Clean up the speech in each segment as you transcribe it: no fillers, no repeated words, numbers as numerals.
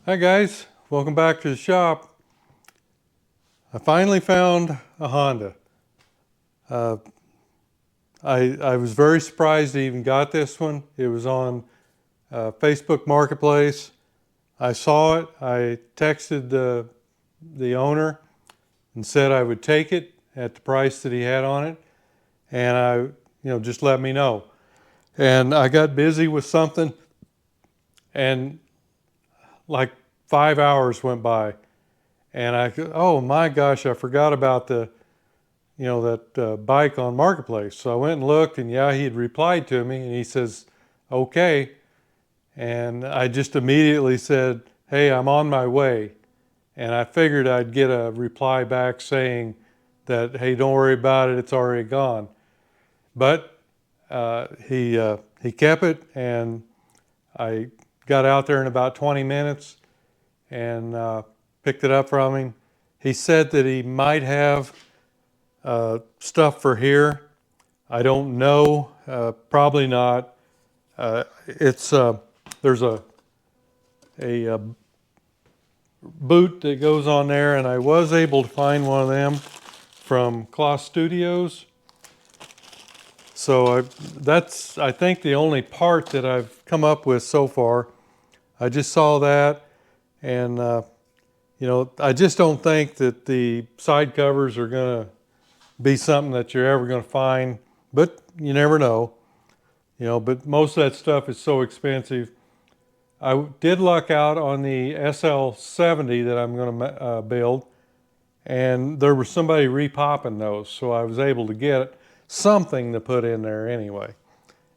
Hi guys, welcome back to the shop. I finally found a Honda. Uh, I was very surprised I even got this one. It was on Facebook Marketplace. I saw it. I texted the owner and said I would take it at the price that he had on it, and just let me know. And I got busy with something, and like 5 hours went by, and oh my gosh, I forgot about that bike on Marketplace. So I went and looked, and yeah, he had replied to me, and he says, okay. And I just immediately said, hey, I'm on my way. And I figured I'd get a reply back saying that, hey, don't worry about it, it's already gone. But he kept it, and I got out there in about 20 minutes and picked it up from him. He said that he might have stuff for here. I don't know, probably not. There's a boot that goes on there, and I was able to find one of them from Cloth Studios. So that's, I think, the only part that I've come up with so far. I just saw that, and I just don't think that the side covers are going to be something that you're ever going to find, but you never know. But most of that stuff is so expensive. I did luck out on the SL70 that I'm going to build, and there was somebody repopping those, so I was able to get something to put in there anyway.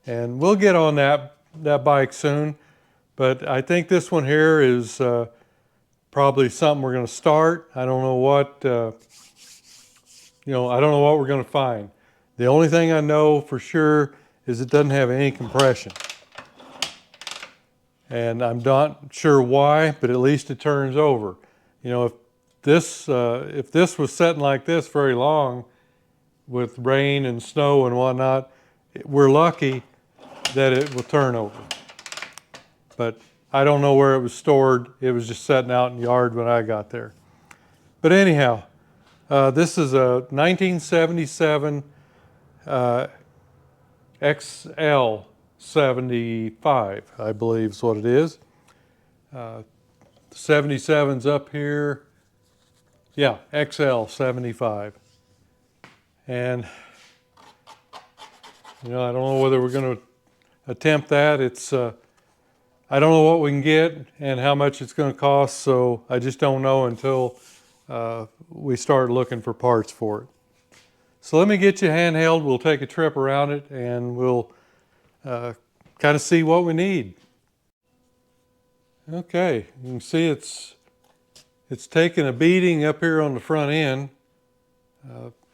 And we'll get on that bike soon, but I think this one here is probably something we're going to start. I don't know what, I don't know what we're going to find. The only thing I know for sure is it doesn't have any compression. And I'm not sure why, but at least it turns over. If this was sitting like this very long with rain and snow and whatnot, we're lucky that it will turn over. But I don't know where it was stored. It was just sitting out in the yard when I got there. But anyhow, this is a 1977 XL 75, I believe is what it is. 77's up here. Yeah, XL 75. And, I don't know whether we're going to attempt that. I don't know what we can get and how much it's going to cost, so I just don't know until we start looking for parts for it. So let me get you handheld. We'll take a trip around it, and we'll kind of see what we need. Okay, you can see it's taken a beating up here on the front end.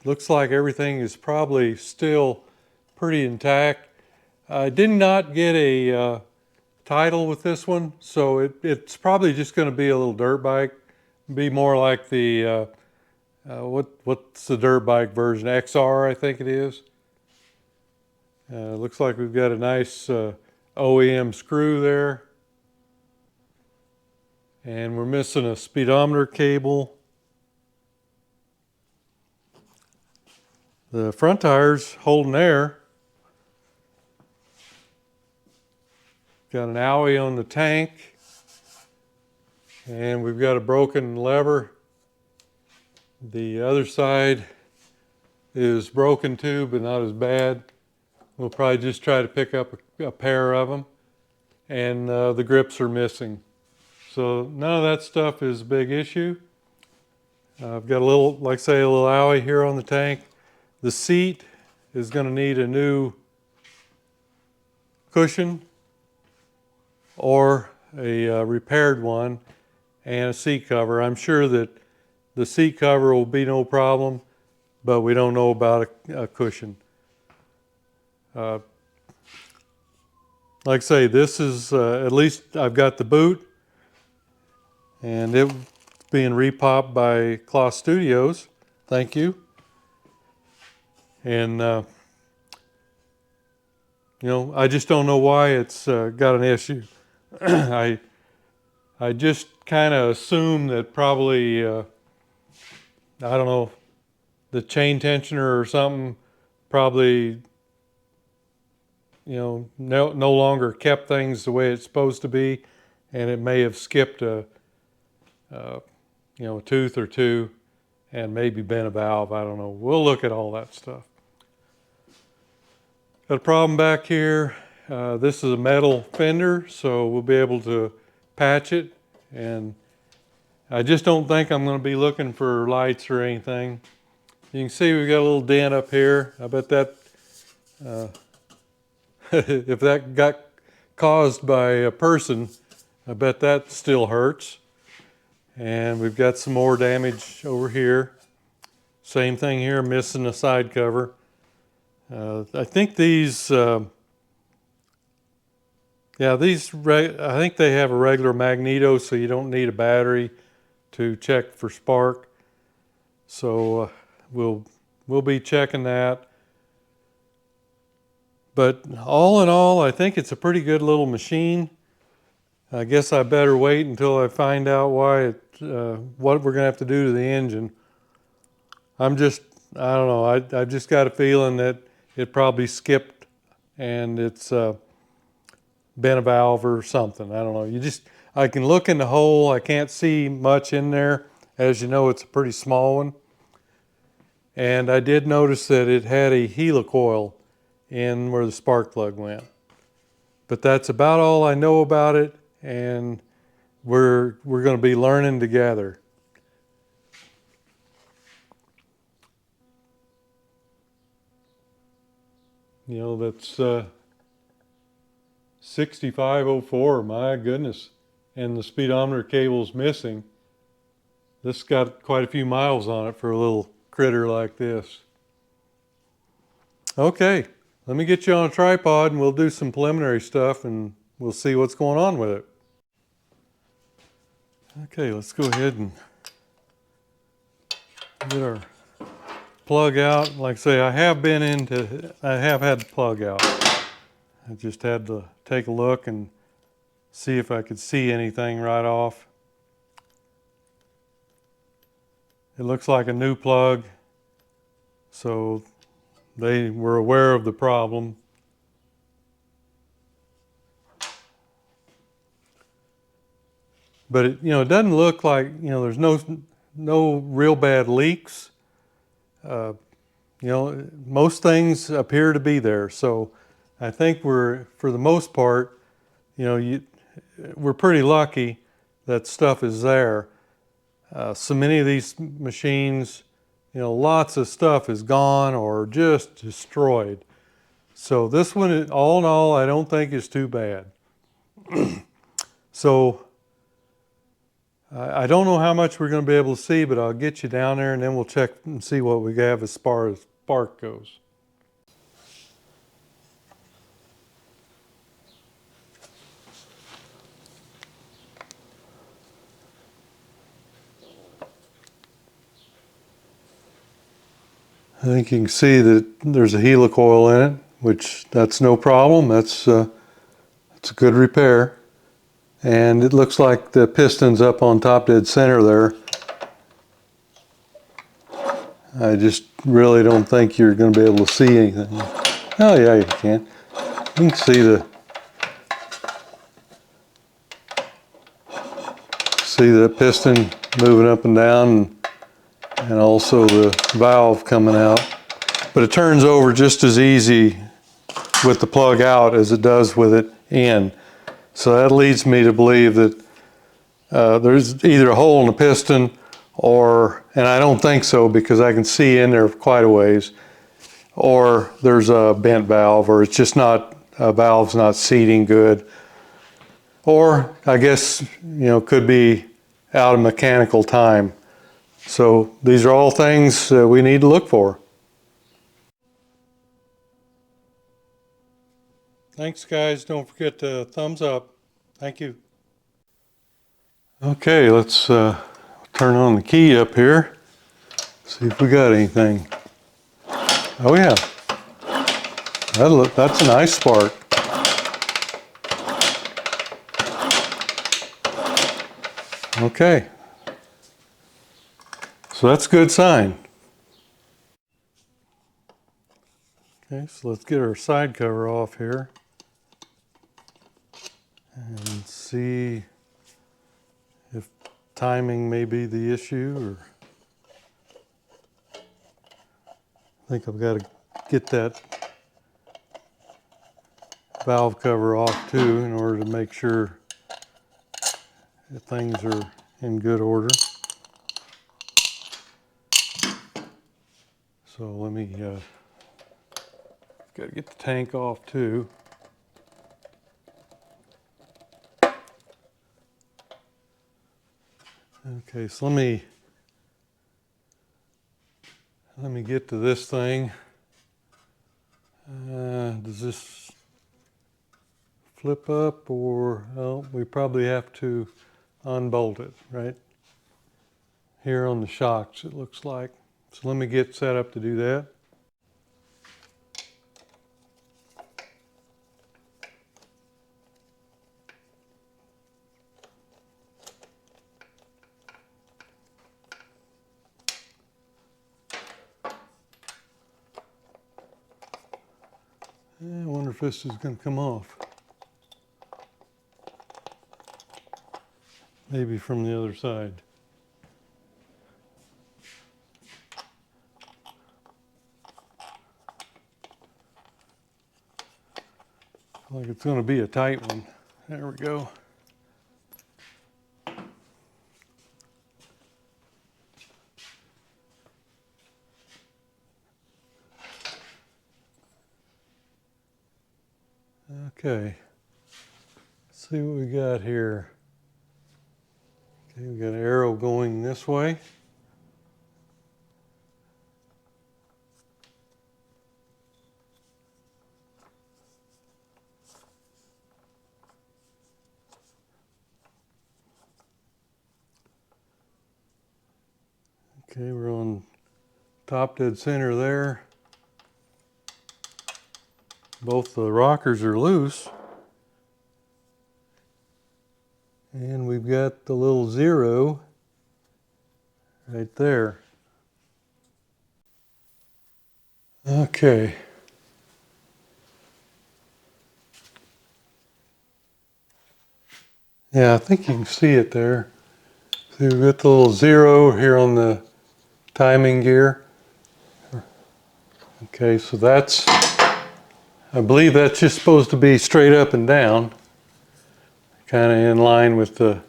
Looks like everything is probably still pretty intact. I did not get a title with this one, so it's probably just going to be a little dirt bike. Be more like the what's the dirt bike version? XR, I think it is. Looks like we've got a nice OEM screw there. And we're missing a speedometer cable. The front tire's holding there. Got an owie on the tank. And we've got a broken lever. The other side is broken too, but not as bad. We'll probably just try to pick up a pair of them. And the grips are missing. So none of that stuff is a big issue. I've got a little, like I say, a little owie here on the tank. The seat is going to need a new cushion or a repaired one and a seat cover. I'm sure that the seat cover will be no problem, but we don't know about a cushion. Like I say, this is, at least I've got the boot, and it's being repopped by Cloth Studios. Thank you. And, I just don't know why it's got an issue. I just kind of assume that probably, I don't know, the chain tensioner or something probably, no longer kept things the way it's supposed to be, and it may have skipped a tooth or two and maybe bent a valve. I don't know. We'll look at all that stuff. Got a problem back here. This is a metal fender, so we'll be able to patch it, and I just don't think I'm going to be looking for lights or anything. You can see we've got a little dent up here. I bet that if that got caused by a person, I bet that still hurts. And we've got some more damage over here. Same thing here, missing the side cover. I think these, I think they have a regular magneto, so you don't need a battery to check for spark. So we'll be checking that. But all in all, I think it's a pretty good little machine. I guess I better wait until I find out what we're going to have to do to the engine. I don't know, I've just got a feeling that it probably skipped and it's bent a valve or something. I don't know. I can look in the hole. I can't see much in there. As you know, it's a pretty small one. And I did notice that it had a helicoil in where the spark plug went. But that's about all I know about it, and we're going to be learning together. That's 6504, my goodness. And the speedometer cable's missing. This got quite a few miles on it for a little critter like this. Okay, let me get you on a tripod and we'll do some preliminary stuff and we'll see what's going on with it. Okay, let's go ahead and get our plug out. Like I say, I have had the plug out. I just had to take a look and see if I could see anything right off. It looks like a new plug, so they were aware of the problem. But it doesn't look like, there's no real bad leaks. Most things appear to be there. So I think for the most part, we're pretty lucky that stuff is there. So many of these machines, lots of stuff is gone or just destroyed. So this one, all in all, I don't think is too bad. So I don't know how much we're going to be able to see, but I'll get you down there and then we'll check and see what we have as far as spark goes. I think you can see that there's a helicoil in it, which that's no problem. It's a good repair. And it looks like the piston's up on top dead center there. I just really don't think you're going to be able to see anything. Oh yeah, you can. You can see the piston moving up and down, and also the valve coming out. But it turns over just as easy with the plug out as it does with it in. So that leads me to believe that there's either a hole in the piston and I don't think so because I can see in there quite a ways, or there's a bent valve, or it's just valve's not seating good. Or I guess, could be out of mechanical time. So these are all things we need to look for. Thanks guys, don't forget to thumbs up. Thank you. Okay, let's turn on the key up here. See if we got anything. Oh yeah, that's a nice spark. Okay, so that's a good sign. Okay, so let's get our side cover off here and see if timing may be the issue, or I think I've got to get that valve cover off too in order to make sure that things are in good order. So let me, got to get the tank off too. Okay, so let me get to this thing. Does this flip up, or, well, we probably have to unbolt it, right? Here on the shocks, it looks like. So let me get set up to do that. I wonder if this is going to come off. Maybe from the other side. Like it's going to be a tight one. There we go. Okay. Let's see what we got here. Okay, we got an arrow going this way. Okay, we're on top dead center there. Both the rockers are loose. And we've got the little 0 right there. Okay. Yeah, I think you can see it there. So we've got the little 0 here on the timing gear. Okay, so that's, I believe that's just supposed to be straight up and down, kind of in line with the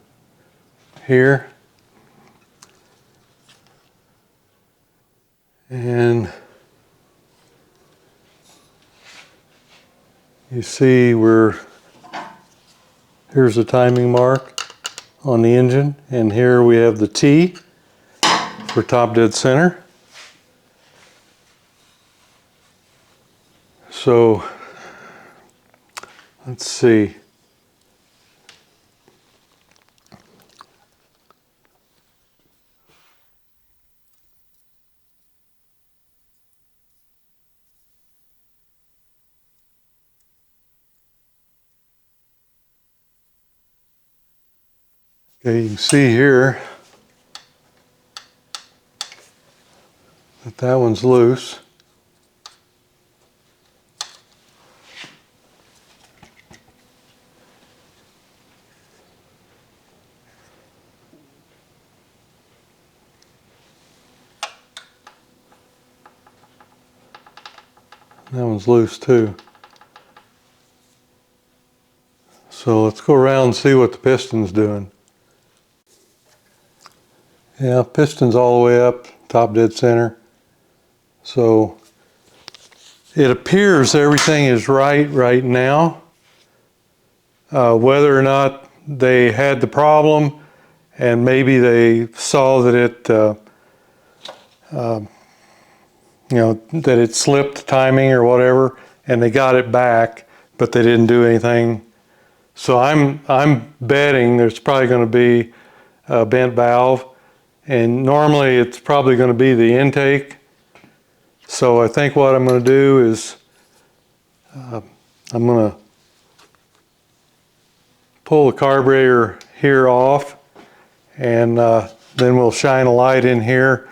here. And you see here's the timing mark on the engine, and here we have the T for top dead center. So let's see. Okay, you can see here that one's loose. That one's loose too. So let's go around and see what the piston's doing. Yeah, piston's all the way up, top dead center. So it appears everything is right now. Whether or not they had the problem and maybe they saw that it that it slipped timing or whatever, and they got it back, but they didn't do anything. So I'm betting there's probably going to be a bent valve, and normally it's probably going to be the intake. So I think what I'm going to do is I'm going to pull the carburetor here off, and then we'll shine a light in here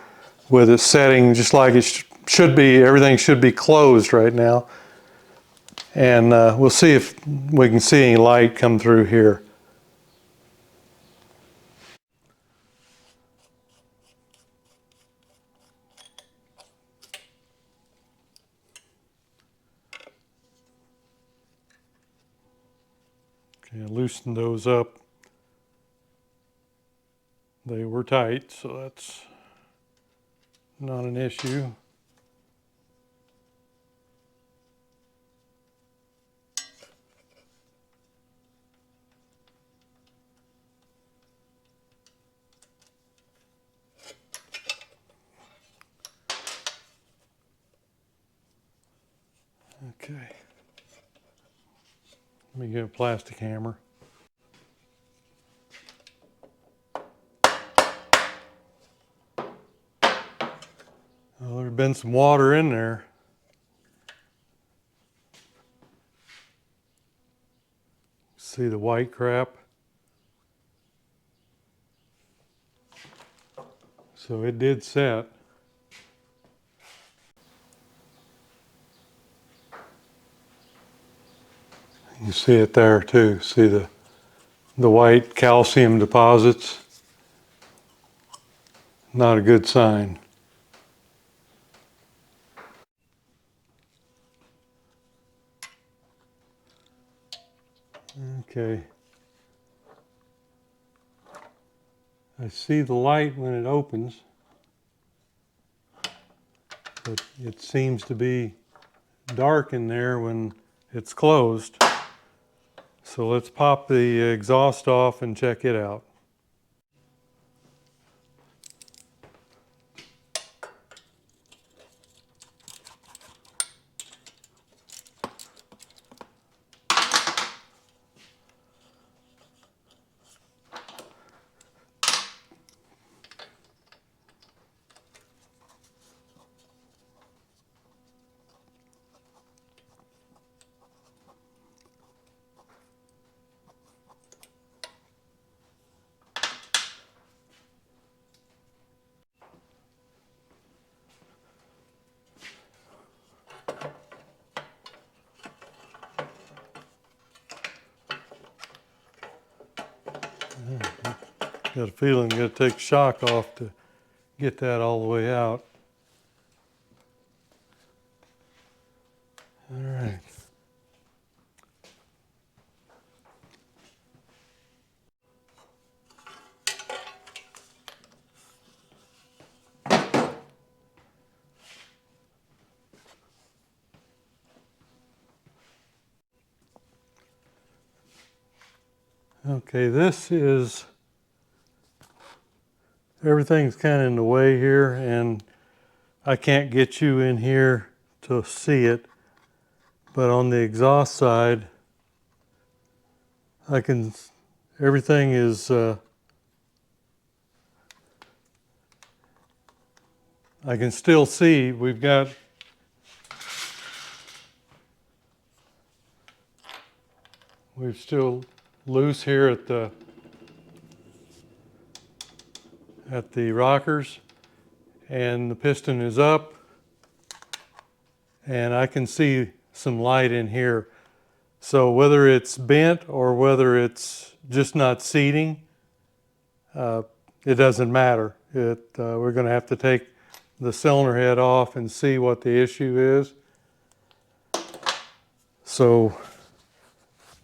with it setting just like it should be. Everything should be closed right now, and we'll see if we can see any light come through here. Okay, loosen those up. They were tight, so that's not an issue. Okay. Let me get a plastic hammer. Well, there's been some water in there. See the white crap? So it did set. You see it there too. See the white calcium deposits? Not a good sign. Okay. I see the light when it opens, but it seems to be dark in there when it's closed. So let's pop the exhaust off and check it out. Got a feeling I'm going to take the shock off to get that all the way out. All right. Okay, this is, everything's kind of in the way here, and I can't get you in here to see it, but on the exhaust side, everything is, I can still see we're still loose here at the rockers, and the piston is up, and I can see some light in here. So whether it's bent or whether it's just not seating, it doesn't matter. We're going to have to take the cylinder head off and see what the issue is. So,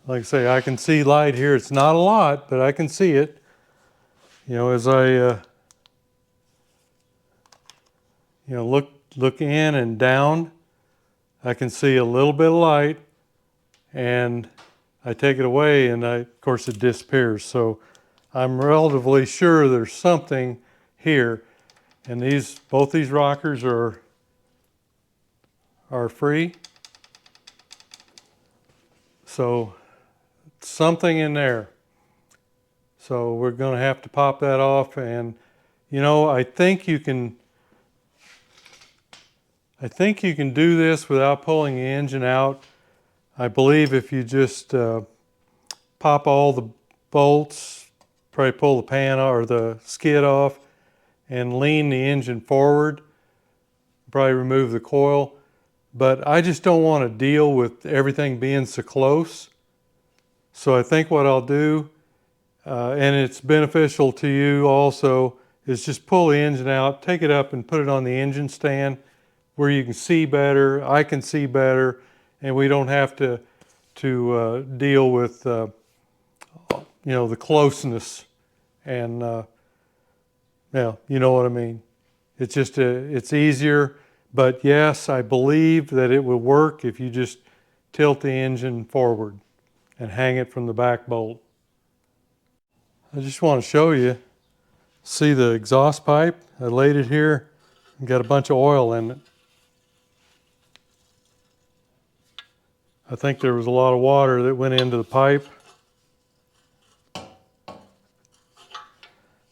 like I say, I can see light here. It's not a lot, but I can see it. You know, as I look in and down, I can see a little bit of light, and I take it away, and of course it disappears. So I'm relatively sure there's something here, and both these rockers are free. So something in there. So we're going to have to pop that off, and I think you can do this without pulling the engine out. I believe if you just pop all the bolts probably pull the pan or the skid off and lean the engine forward, probably remove the coil. But I just don't want to deal with everything being so close. So I think what I'll do, and it's beneficial to you also, is just pull the engine out, take it up and put it on the engine stand where you can see better, I can see better, and we don't have to deal with the closeness. And yeah, you know what I mean. It's just it's easier. But yes, I believe that it will work if you just tilt the engine forward and hang it from the back bolt. I just want to show you, see the exhaust pipe? I laid it here and got a bunch of oil in it. I think there was a lot of water that went into the pipe.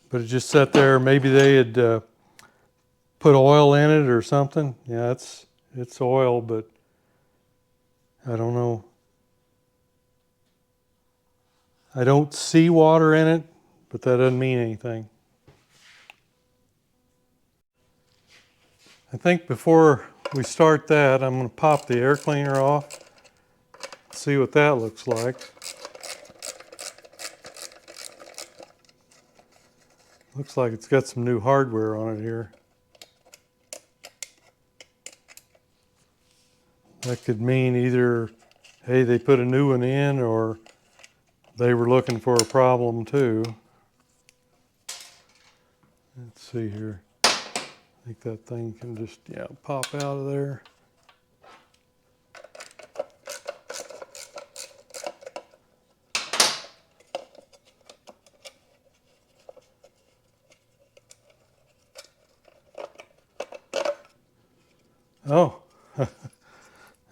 But it just sat there. Maybe they had put oil in it or something. Yeah, it's oil, but I don't know. I don't see water in it, but that doesn't mean anything. I think before we start that, I'm going to pop the air cleaner off, see what that looks like. Looks like it's got some new hardware on it here. That could mean either, hey, they put a new one in, or they were looking for a problem too. Let's see here. I think that thing can just, yeah, pop out of there. Oh,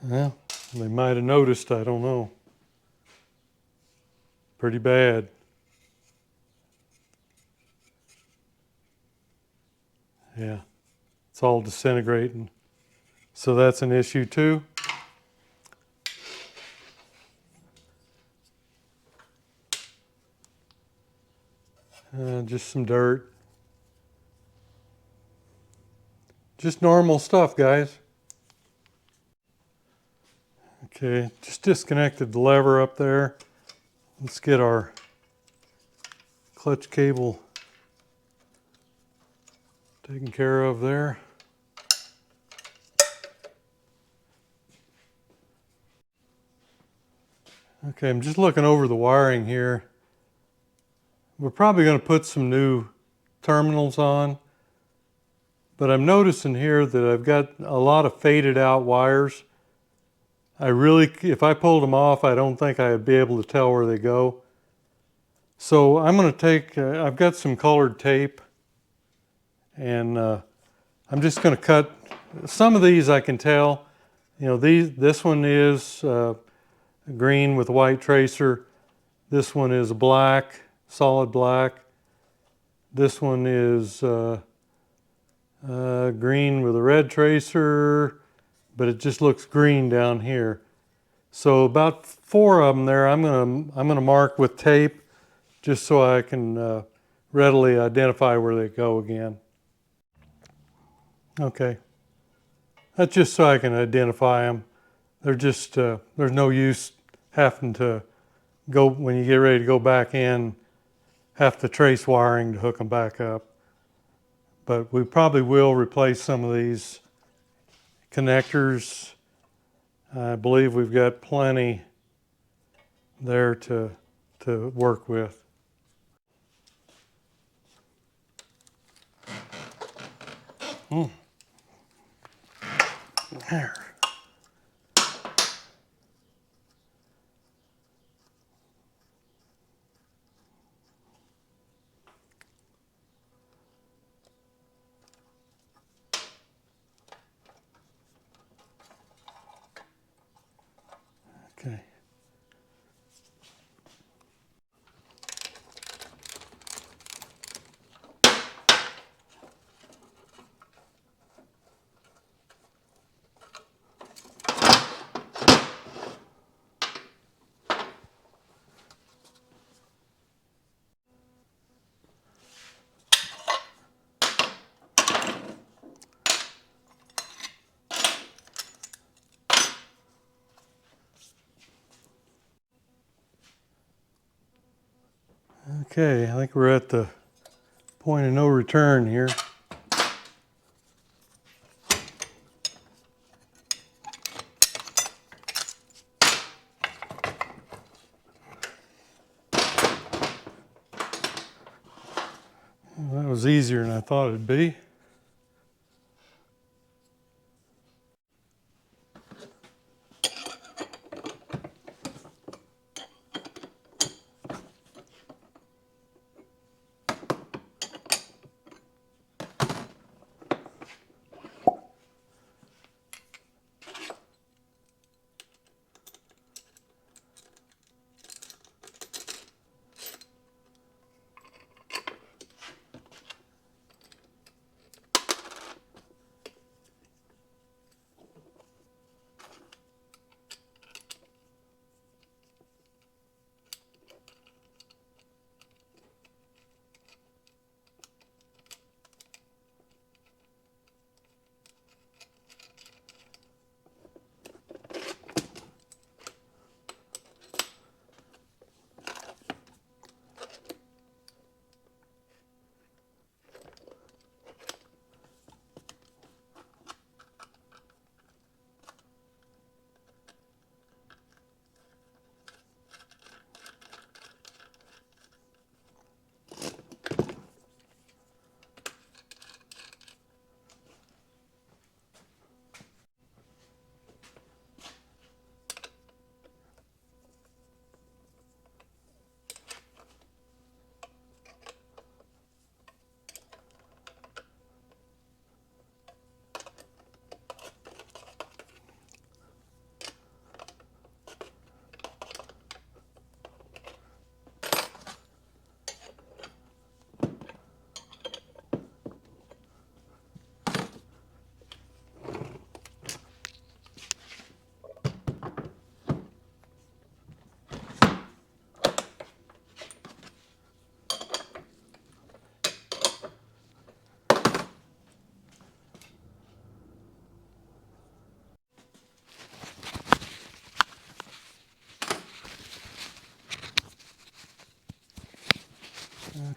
well, they might have noticed, I don't know. Pretty bad. Yeah, it's all disintegrating. So that's an issue too. Just some dirt. Just normal stuff, guys. Okay, just disconnected the lever up there. Let's get our clutch cable taken care of there. Okay, I'm just looking over the wiring here. We're probably going to put some new terminals on, but I'm noticing here that I've got a lot of faded out wires. If I pulled them off, I don't think I'd be able to tell where they go. So I'm going to take, I've got some colored tape, and I'm just going to cut. Some of these I can tell. You know, this one is green with a white tracer. This one is black, solid black. This one is green with a red tracer, but it just looks green down here. So about 4 of them there, I'm gonna mark with tape, just so I can readily identify where they go again. Okay, that's just so I can identify them. They're just there's no use having to go, when you get ready to go back in, have to trace wiring to hook them back up. But we probably will replace some of these connectors. I believe we've got plenty there to work with. There. Okay. Okay, I think we're at the point of no return here. Well, that was easier than I thought it'd be.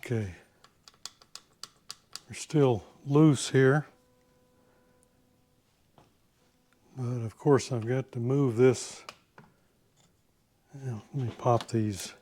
Okay, we're still loose here, but of course I've got to move this. Let me pop these.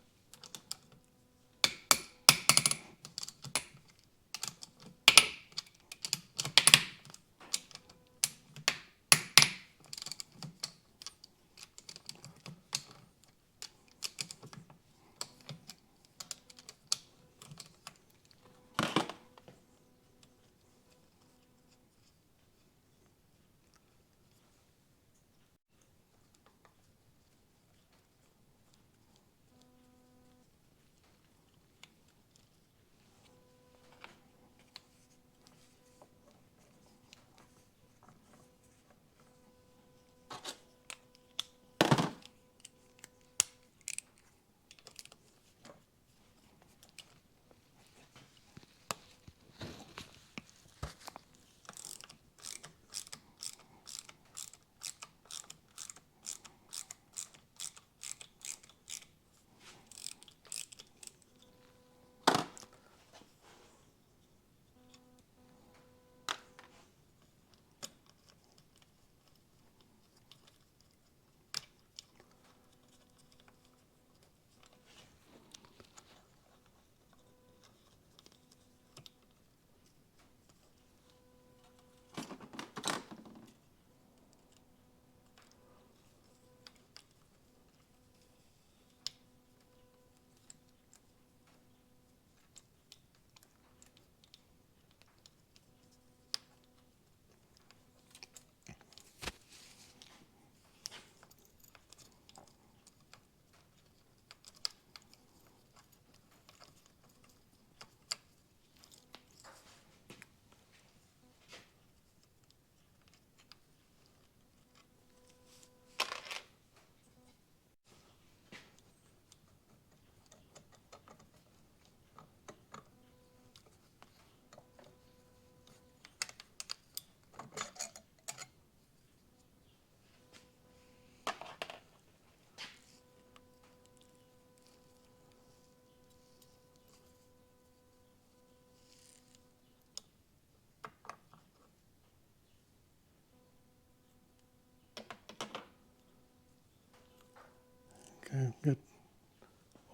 Okay, get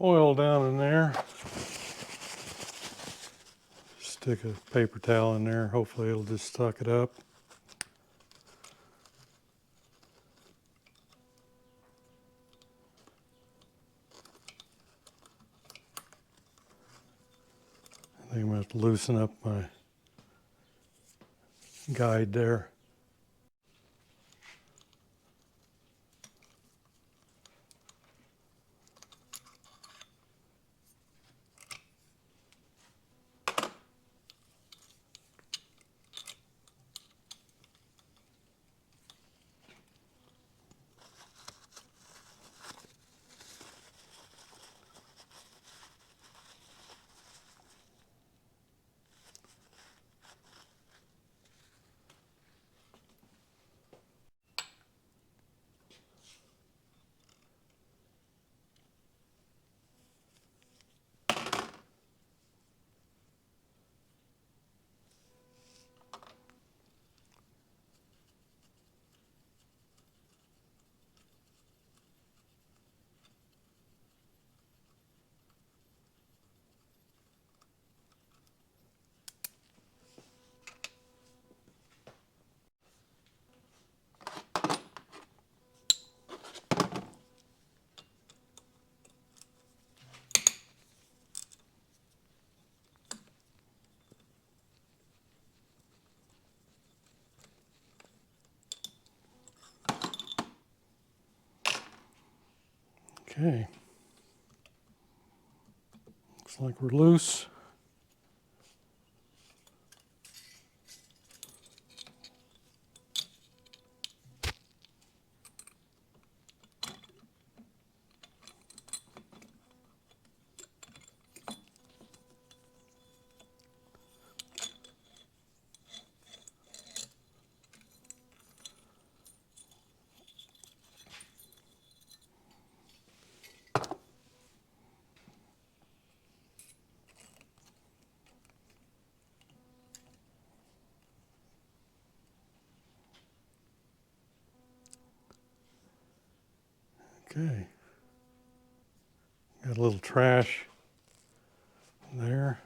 oil down in there. Stick a paper towel in there. Hopefully it'll just suck it up. I think I'm going to have to loosen up my guide there. Okay. Looks like we're loose. Okay. Got a little trash there.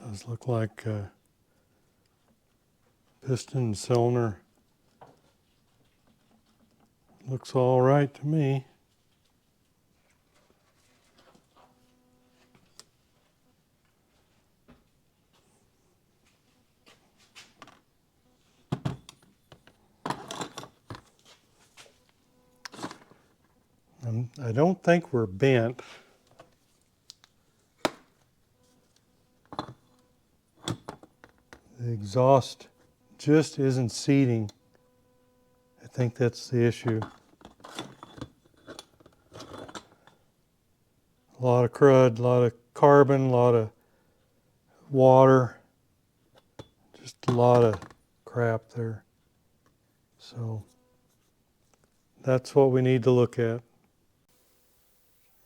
Does look like piston cylinder. Looks all right to me. I don't think we're bent. The exhaust just isn't seating. I think that's the issue. A lot of crud, a lot of carbon, a lot of water, just a lot of crap there. So that's what we need to look at.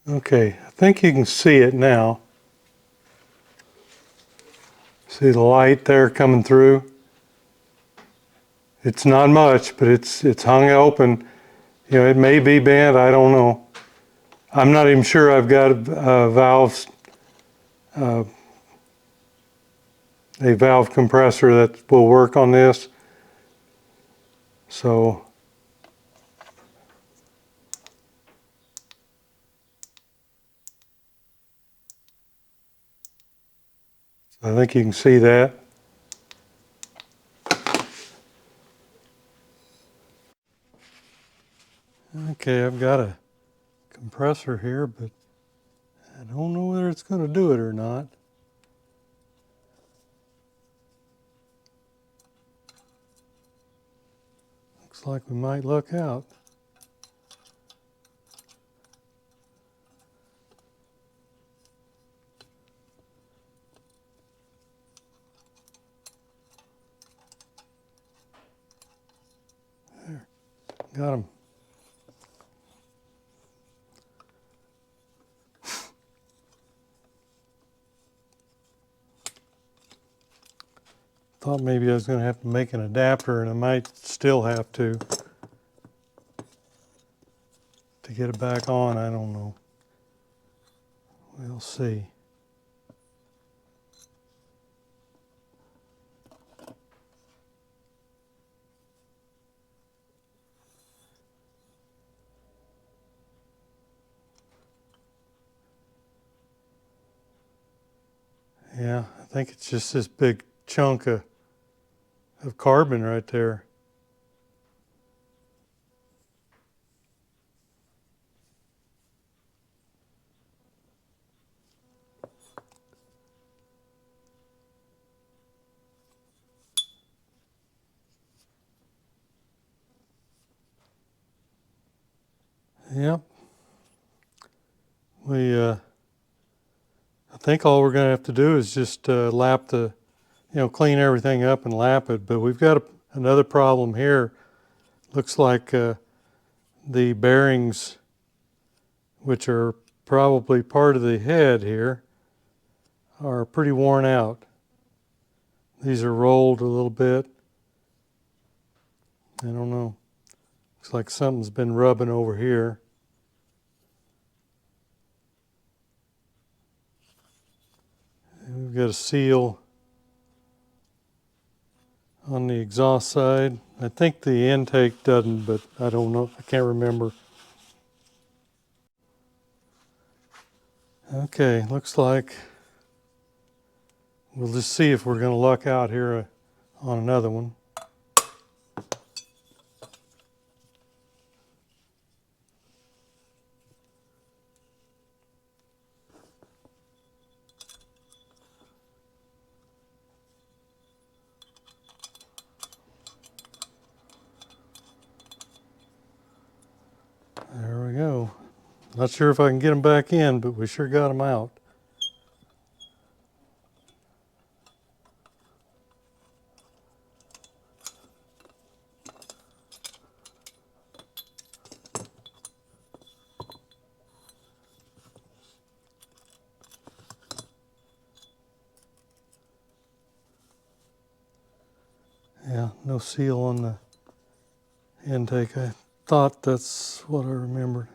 Okay, I think you can see it now. See the light there coming through? It's not much, but it's hung open. You know, it may be bent, I don't know. I'm not even sure I've got valves, a valve compressor that will work on this. So I think you can see that. Okay, I've got a compressor here, but I don't know whether it's going to do it or not. Looks like we might luck out. There, got him. Thought maybe I was going to have to make an adapter, and I might still have to get it back on. I don't know. We'll see. Yeah, I think it's just this big chunk of carbon right there. Yep. I think all we're going to have to do is just lap clean everything up and lap it. But we've got another problem here. Looks like the bearings, which are probably part of the head here, are pretty worn out. These are rolled a little bit. I don't know. Looks like something's been rubbing over here. And we've got a seal on the exhaust side. I think the intake doesn't, but I don't know. I can't remember. Okay, looks like we'll just see if we're going to luck out here on another one. There we go. Not sure if I can get them back in, but we sure got them out. Yeah, no seal on the intake. I thought that's what I remembered.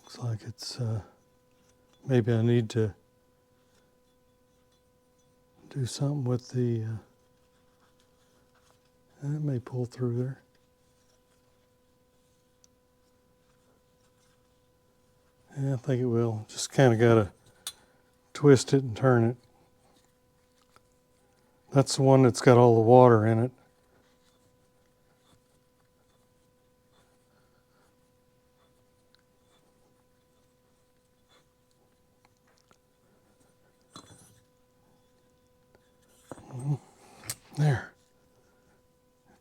Looks like it's, maybe I need to do something with the, that may pull through there. Yeah, I think it will. Just kind of got to twist it and turn it. That's the one that's got all the water in it. There.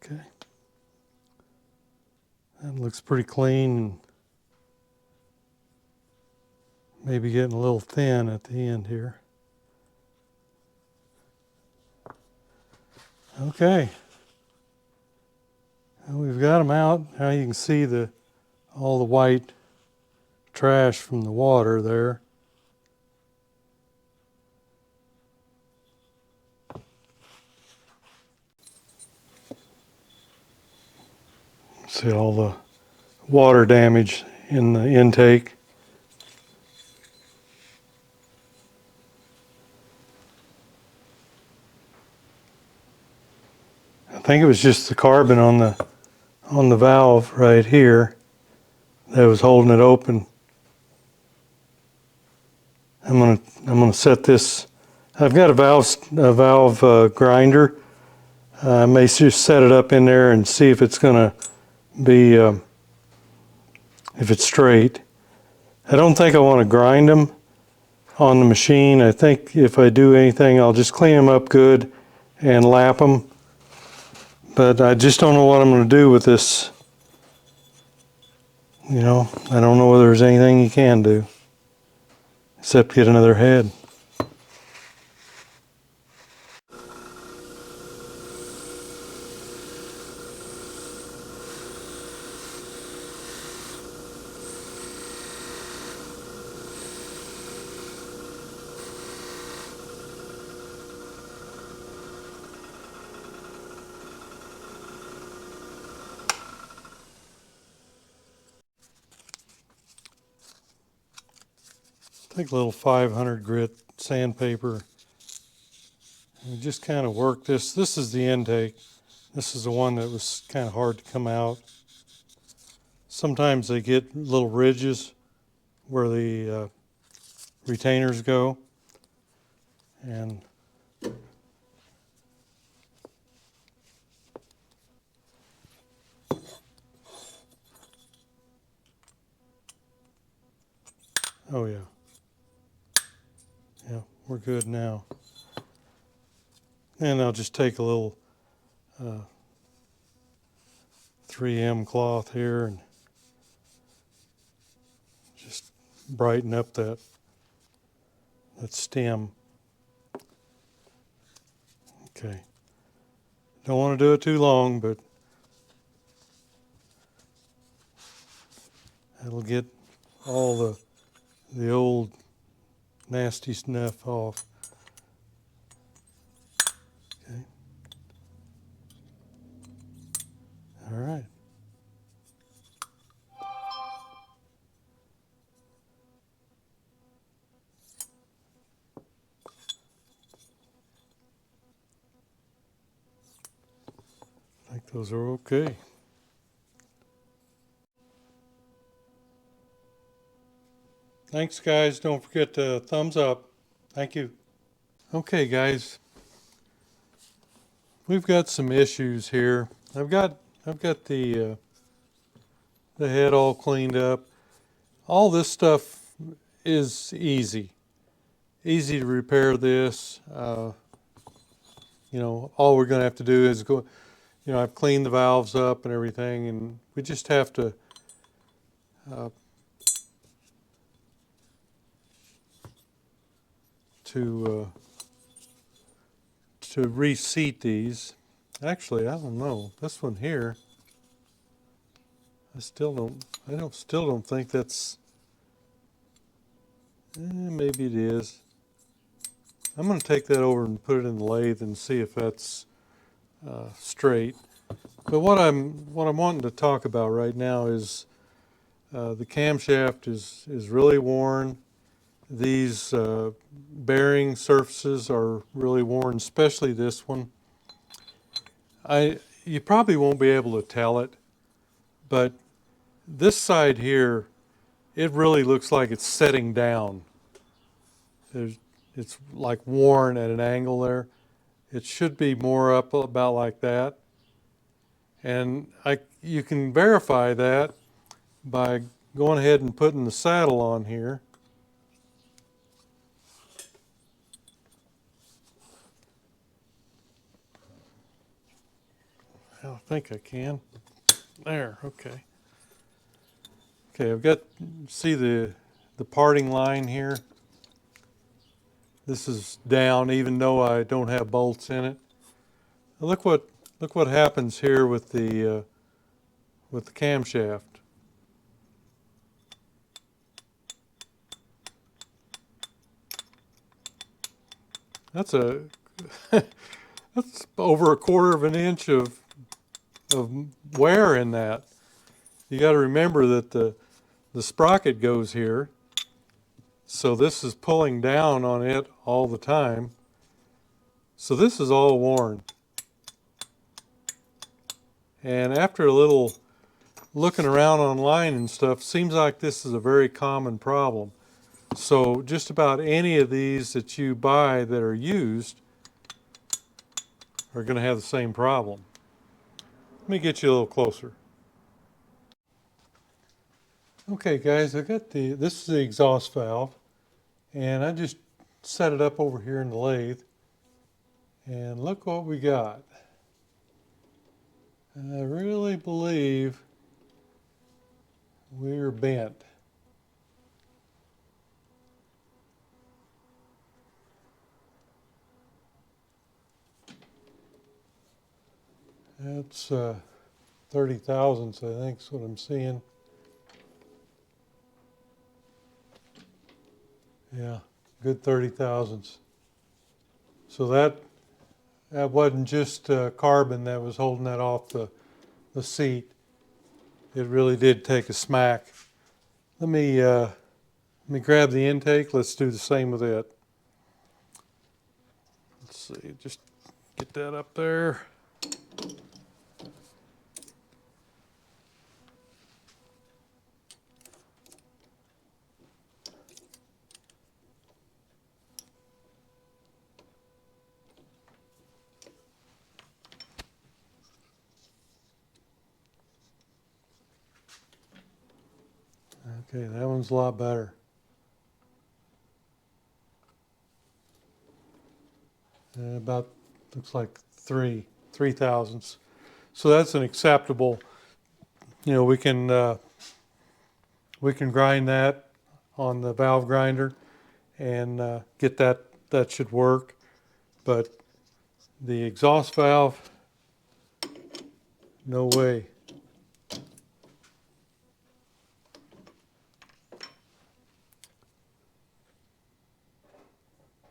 Okay. That looks pretty clean. Maybe getting a little thin at the end here. Okay. Well, we've got them out. Now you can see all the white trash from the water there. See all the water damage in the intake. I think it was just the carbon on the valve right here that was holding it open. I'm gonna set this. I've got a valve grinder. I may just set it up in there and see if it's gonna be if it's straight. I don't think I want to grind them on the machine. I think if I do anything, I'll just clean them up good and lap them. But I just don't know what I'm going to do with this. You know, I don't know whether there's anything you can do except get another head. Take a little 500 grit sandpaper and just kind of work this. This is the intake. This is the one that was kind of hard to come out. Sometimes they get little ridges where the retainers go, and oh yeah, we're good now. And I'll just take a little 3M cloth here and just brighten up that stem. Okay. Don't want to do it too long, but that'll get all the old nasty snuff off. Okay. All right. I think those are okay. Thanks, guys. Don't forget to thumbs up. Thank you. Okay, guys. We've got some issues here. I've got the head all cleaned up. All this stuff is easy to repair this. You know, all we're going to have to do is go. You know, I've cleaned the valves up and everything, and we just have to reseat these. Actually, I don't know. This one here, I still don't think that's. Maybe it is. I'm going to take that over and put it in the lathe and see if that's straight. But what I'm wanting to talk about right now is the camshaft is really worn. These bearing surfaces are really worn, especially this one. You probably won't be able to tell it, but this side here, it really looks like it's setting down. It's like worn at an angle there. It should be more up about like that. And you can verify that by going ahead and putting the saddle on here. I don't think I can. There, okay. Okay, I've got, see the parting line here? This is down even though I don't have bolts in it. Now look what happens here with the camshaft. That's that's over a quarter of an inch of wear in that. You got to remember that the sprocket goes here, so this is pulling down on it all the time. So this is all worn. And after a little looking around online and stuff, seems like this is a very common problem. So just about any of these that you buy that are used are going to have the same problem. Let me get you a little closer. Okay guys, I got this is the exhaust valve, and I just set it up over here in the lathe, and look what we got. And I really believe we're bent. That's 30 thousandths, I think is what I'm seeing. Yeah, good 30 thousandths. So that wasn't just carbon that was holding that off the seat. It really did take a smack. Let me Let me grab the intake. Let's do the same with it. Let's see, just get that up there. Okay, that one's a lot better. About, looks like three thousandths. So that's an acceptable, we can grind that on the valve grinder and get that should work. But the exhaust valve, no way.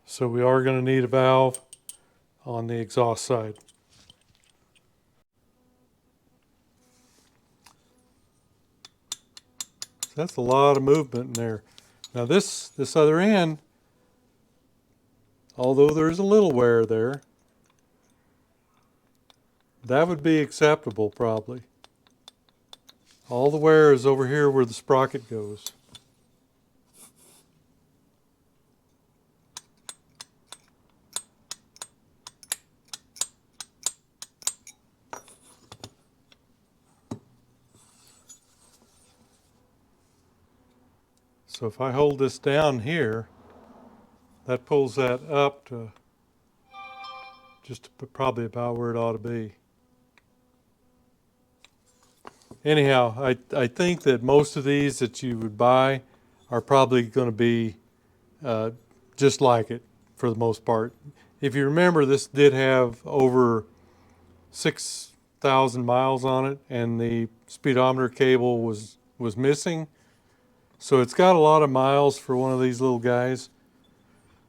So we are going to need a valve on the exhaust side. So that's a lot of movement in there. Now this other end, although there's a little wear there, that would be acceptable probably. All the wear is over here where the sprocket goes. So if I hold this down here, that pulls that up to just probably about where it ought to be. Anyhow, I think that most of these that you would buy are probably going to be just like it for the most part. If you remember, this did have over 6,000 miles on it, and the speedometer cable was missing. So it's got a lot of miles for one of these little guys.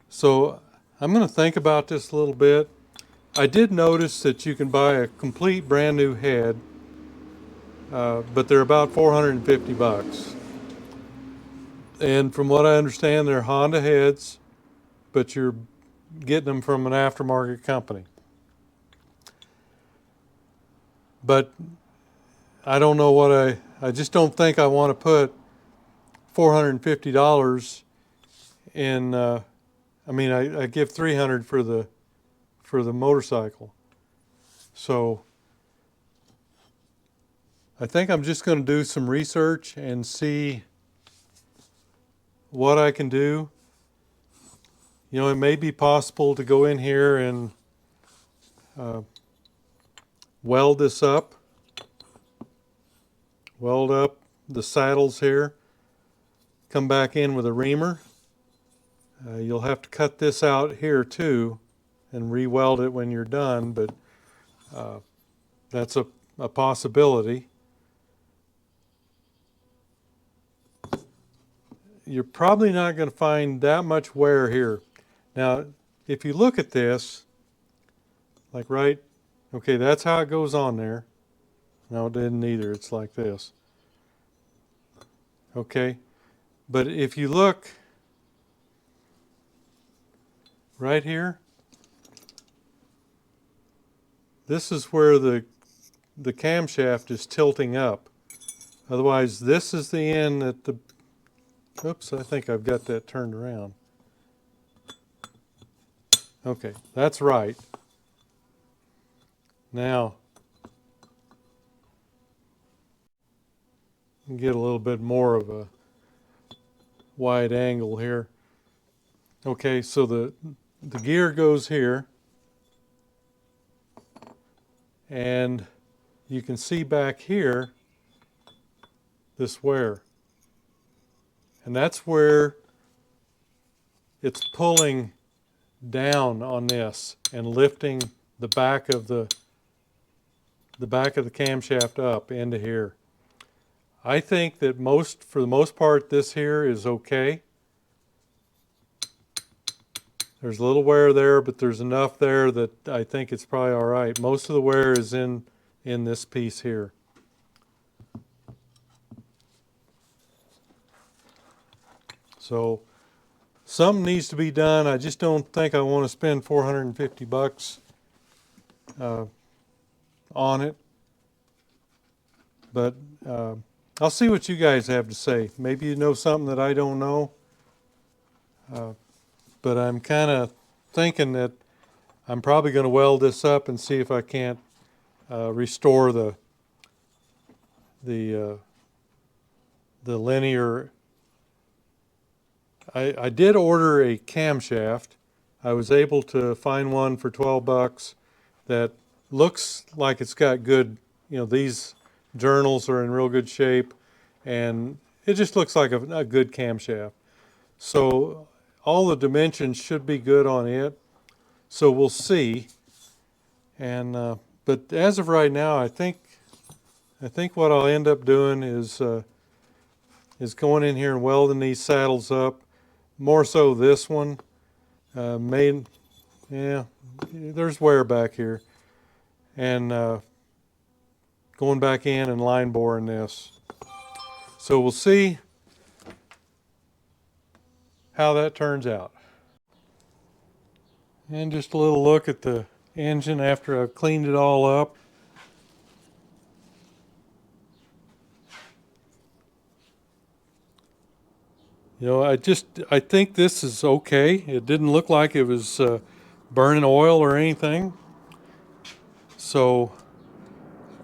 So I'm going to think about this a little bit. I did notice that you can buy a complete brand new head, but they're about 450 bucks. And from what I understand, they're Honda heads, but you're getting them from an aftermarket company. But I don't know what I just don't think I want to put $450 in. I give $300 for the motorcycle. So I think I'm just going to do some research and see what I can do. It may be possible to go in here and weld this up. Weld up the saddles here. Come back in with a reamer. You'll have to cut this out here too and re-weld it when you're done, but that's a possibility. You're probably not going to find that much wear here. Now, if you look at this, like okay, that's how it goes on there. No, it didn't either. It's like this. Okay, but if you look right here, this is where the camshaft is tilting up. Otherwise, this is the end that the, oops, I think I've got that turned around. Okay, that's right. Now, get a little bit more of a wide angle here. Okay, so the gear goes here, and you can see back here this wear, and that's where it's pulling down on this and lifting the back of the camshaft up into here. I think that for the most part, this here is okay. There's a little wear there, but there's enough there that I think it's probably all right. Most of the wear is in this piece here. So something needs to be done. I just don't think I want to spend $450 on it. But I'll see what you guys have to say. Maybe you know something that I don't know. But I'm kind of thinking that I'm probably going to weld this up and see if I can't restore the linear. I did order a camshaft. I was able to find one for $12 that looks like it's got good, these journals are in real good shape, and it just looks like a good camshaft. So all the dimensions should be good on it. So we'll see. And but as of right now, I think what I'll end up doing is going in here and welding these saddles up. More so this one. Yeah, there's wear back here. And going back in and line boring this. So we'll see how that turns out. And just a little look at the engine after I've cleaned it all up. I think this is okay. It didn't look like it was burning oil or anything. So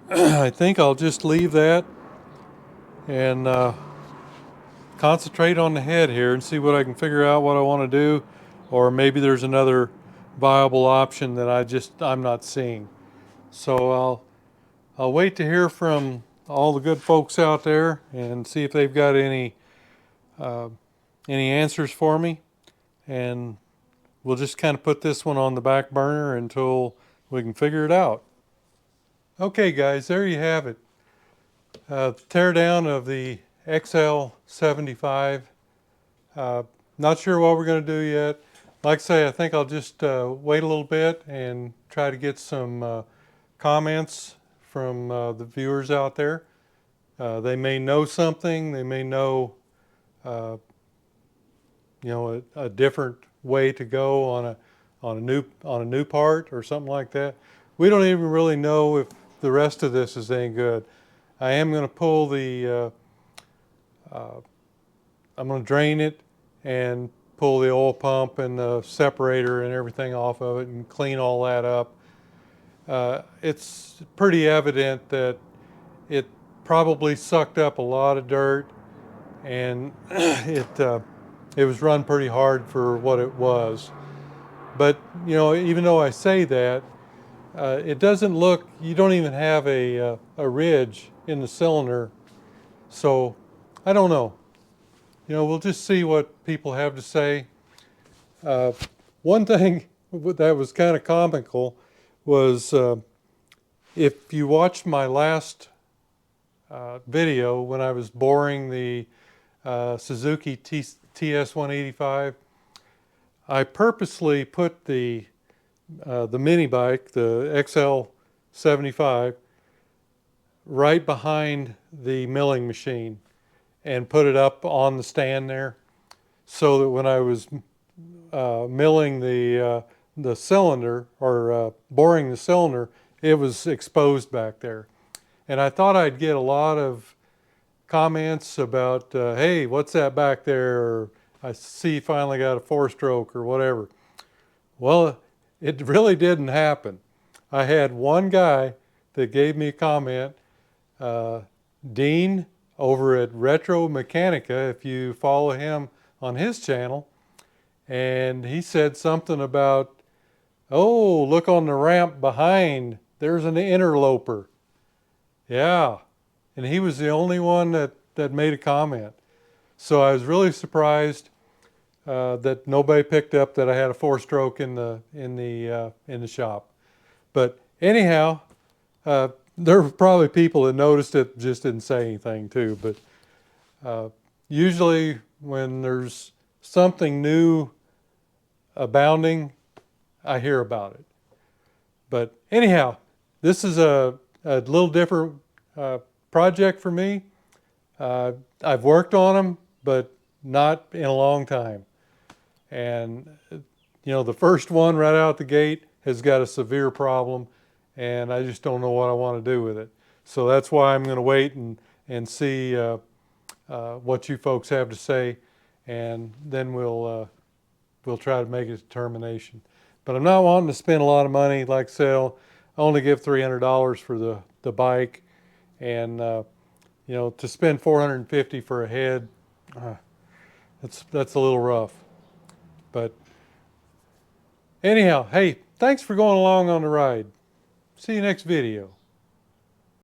I think I'll just leave that and concentrate on the head here and see what I can figure out what I want to do, or maybe there's another viable option that I'm not seeing. So I'll wait to hear from all the good folks out there and see if they've got any answers for me, and we'll just kind of put this one on the back burner until we can figure it out. Okay guys, there you have it. Teardown of the XL75. Not sure what we're going to do yet. Like I say, I think I'll just wait a little bit and try to get some comments from the viewers out there. They may know something. They may know a different way to go on a new part or something like that. We don't even really know if the rest of this is any good. I am going to pull the I'm going to drain it and pull the oil pump and the separator and everything off of it and clean all that up. It's pretty evident that it probably sucked up a lot of dirt, and it was run pretty hard for what it was. But even though I say that, it doesn't look. You don't even have a ridge in the cylinder, so I don't know. We'll just see what people have to say. One thing that was kind of comical was if you watched my last video when I was boring the Suzuki TS185, I purposely put the mini bike, the XL75, right behind the milling machine and put it up on the stand there, so that when I was milling the cylinder, or boring the cylinder, it was exposed back there. And I thought I'd get a lot of comments about, hey, what's that back there? Or I see you finally got a 4-stroke or whatever. Well, it really didn't happen. I had one guy that gave me a comment, Dean over at Retro Mechanica, if you follow him on his channel, and he said something about, oh, look on the ramp behind, there's an interloper. Yeah, and he was the only one that made a comment. So I was really surprised that nobody picked up that I had a 4-stroke in the shop. But anyhow, there were probably people that noticed it, just didn't say anything too. But usually when there's something new abounding, I hear about it. But anyhow, this is a little different project for me. I've worked on them, but not in a long time. And you know, the first one right out the gate has got a severe problem, and I just don't know what I want to do with it. So that's why I'm going to wait and see what you folks have to say, and then we'll try to make a determination. But I'm not wanting to spend a lot of money. Like I said, I'll only give $300 for the bike, and you know, to spend $450 for a head, that's a little rough. But anyhow, hey, thanks for going along on the ride. See you next video.